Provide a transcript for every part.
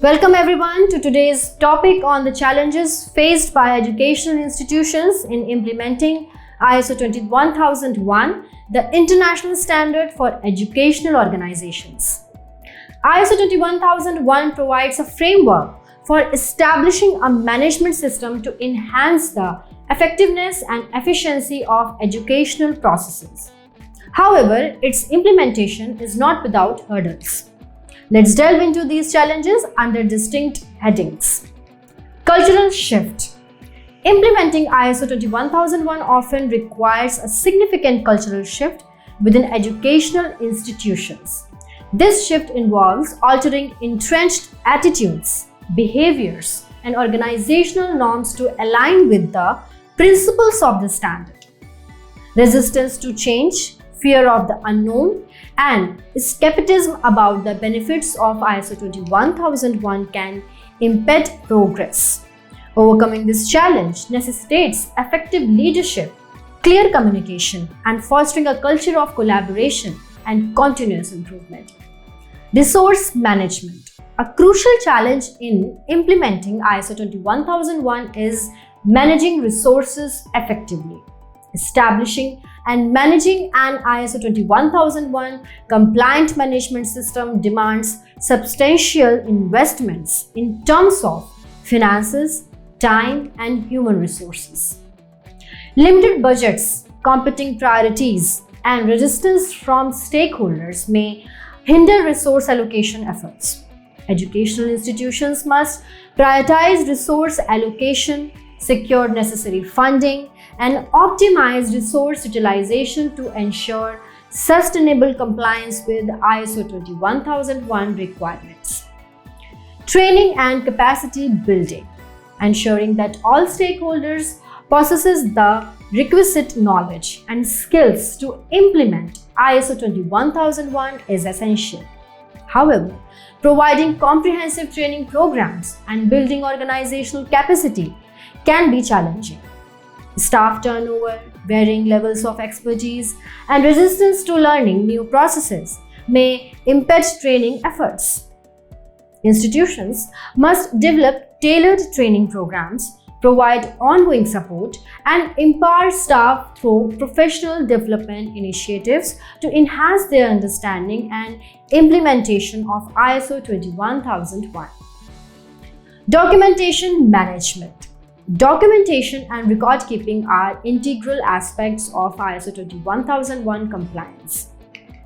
Welcome everyone to today's topic on the challenges faced by educational institutions in implementing ISO 21001, the international standard for educational organizations. ISO 21001 provides a framework for establishing a management system to enhance the effectiveness and efficiency of educational processes. However, its implementation is not without hurdles. Let's delve into these challenges under distinct headings. Cultural shift. Implementing ISO 21001 often requires a significant cultural shift within educational institutions. This shift involves altering entrenched attitudes, behaviors, and organizational norms to align with the principles of the standard. Resistance to change, fear of the unknown, and skepticism about the benefits of ISO 21001 can impede progress. Overcoming this challenge necessitates effective leadership, clear communication, and fostering a culture of collaboration and continuous improvement. Resource management. A crucial challenge in implementing ISO 21001 is managing resources effectively. Establishing and managing an ISO 21001 compliant management system demands substantial investments in terms of finances, time, and human resources. Limited budgets, competing priorities, and resistance from stakeholders may hinder resource allocation efforts. Educational institutions must prioritize resource allocation, secure necessary funding, and optimize resource utilization to ensure sustainable compliance with ISO 21001 requirements. Training and capacity building. Ensuring that all stakeholders possess the requisite knowledge and skills to implement ISO 21001 is essential. However, providing comprehensive training programs and building organizational capacity can be challenging. Staff turnover, varying levels of expertise, and resistance to learning new processes may impede training efforts. Institutions must develop tailored training programs, provide ongoing support, and empower staff through professional development initiatives to enhance their understanding and implementation of ISO 21001. Documentation management. Documentation and record keeping are integral aspects of ISO 21001 compliance.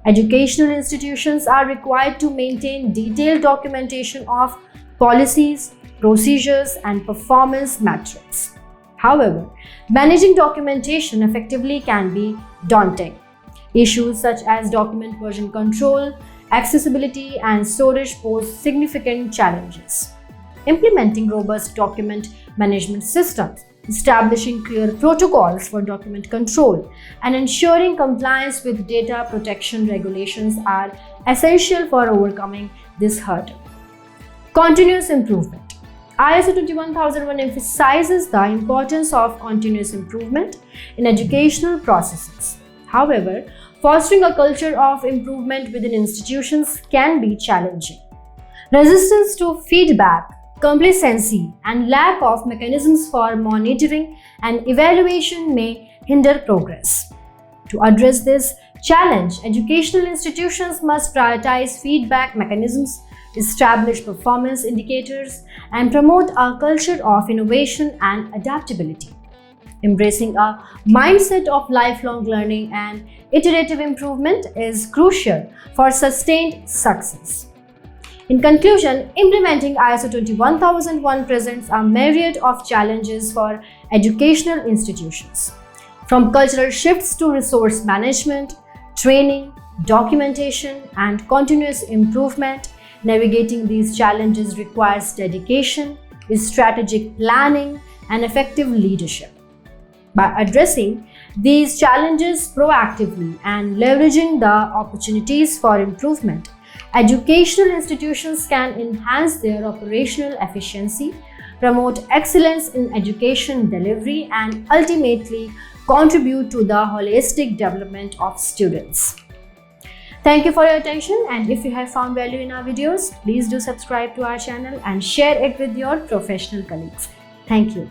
Educational institutions are required to maintain detailed documentation of policies, procedures, and performance metrics. However, managing documentation effectively can be daunting. Issues such as document version control, accessibility, and storage pose significant challenges. Implementing robust document management systems, establishing clear protocols for document control, and ensuring compliance with data protection regulations are essential for overcoming this hurdle. Continuous improvement. ISO 21001 emphasizes the importance of continuous improvement in educational processes. However, fostering a culture of improvement within institutions can be challenging. Resistance to feedback, complacency, and lack of mechanisms for monitoring and evaluation may hinder progress. To address this challenge, educational institutions must prioritize feedback mechanisms, establish performance indicators, and promote a culture of innovation and adaptability. Embracing a mindset of lifelong learning and iterative improvement is crucial for sustained success. In conclusion, implementing ISO 21001 presents a myriad of challenges for educational institutions. From cultural shifts to resource management, training, documentation, and continuous improvement, navigating these challenges requires dedication, strategic planning, and effective leadership. By addressing these challenges proactively and leveraging the opportunities for improvement, educational institutions can enhance their operational efficiency, promote excellence in education delivery, and ultimately contribute to the holistic development of students. Thank you for your attention, and if you have found value in our videos, please do subscribe to our channel and share it with your professional colleagues. Thank you.